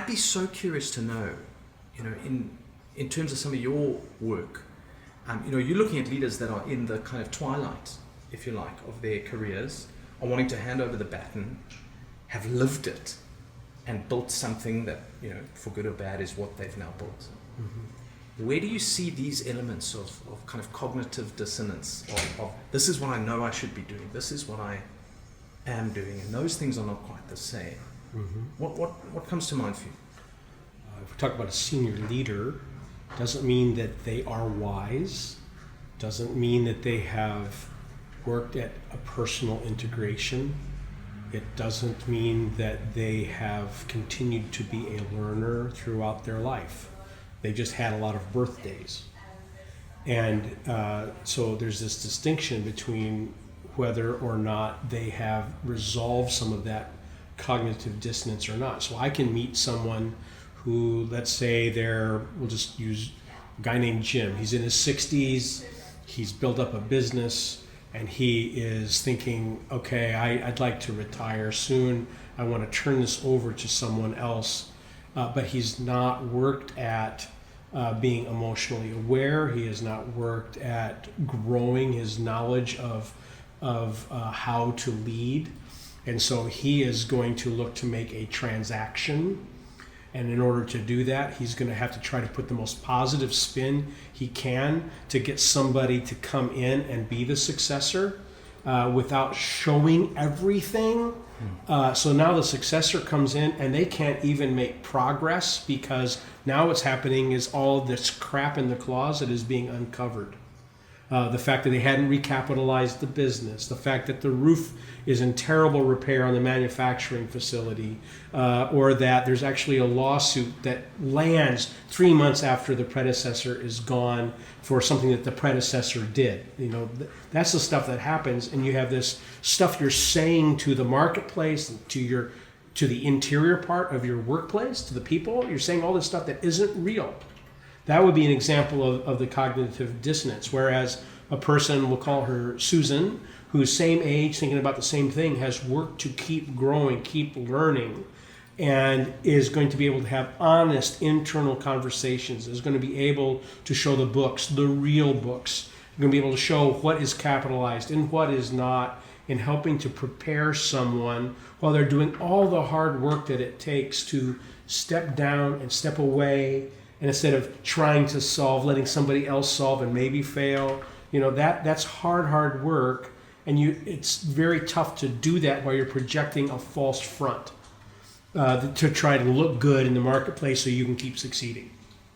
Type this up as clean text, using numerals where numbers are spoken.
I'd be so curious to know, in terms of some of your work, you're looking at leaders that are in the kind of twilight, if you like, of their careers, are wanting to hand over the baton, have lived it, and built something that, for good or bad, is what they've now built. Mm-hmm. Where do you see these elements of kind of cognitive dissonance, of this is what I know I should be doing, this is what I am doing, and those things are not quite the same? Mm-hmm. What comes to mind for you? If we talk about a senior leader, doesn't mean that they are wise, doesn't mean that they have worked at a personal integration. It doesn't mean that they have continued to be a learner throughout their life. They just had a lot of birthdays. And so there's this distinction between whether or not they have resolved some of that cognitive dissonance or not. So I can meet someone who, let's say we'll just use a guy named Jim. He's in his 60s, he's built up a business, and he is thinking, okay, I'd like to retire soon. I want to turn this over to someone else. But he's not worked at being emotionally aware. He has not worked at growing his knowledge of how to lead. And so he is going to look to make a transaction. And in order to do that, he's going to have to try to put the most positive spin he can to get somebody to come in and be the successor without showing everything. So now the successor comes in and they can't even make progress because now what's happening is all this crap in the closet is being uncovered. The fact that they hadn't recapitalized the business, the fact that the roof is in terrible repair on the manufacturing facility, or that there's actually a lawsuit that lands 3 months after the predecessor is gone for something that the predecessor did. That's the stuff that happens, and you have this stuff you're saying to the marketplace, to the interior part of your workplace, to the people. You're saying all this stuff that isn't real. That would be an example of the cognitive dissonance, whereas a person, we'll call her Susan, who's same age, thinking about the same thing, has worked to keep growing, keep learning, and is going to be able to have honest internal conversations, is going to be able to show the books, the real books, going to be able to show what is capitalized and what is not, in helping to prepare someone while they're doing all the hard work that it takes to step down and step away. And instead of trying to solve, letting somebody else solve and maybe fail, that's hard work. And it's very tough to do that while you're projecting a false front to try to look good in the marketplace so you can keep succeeding.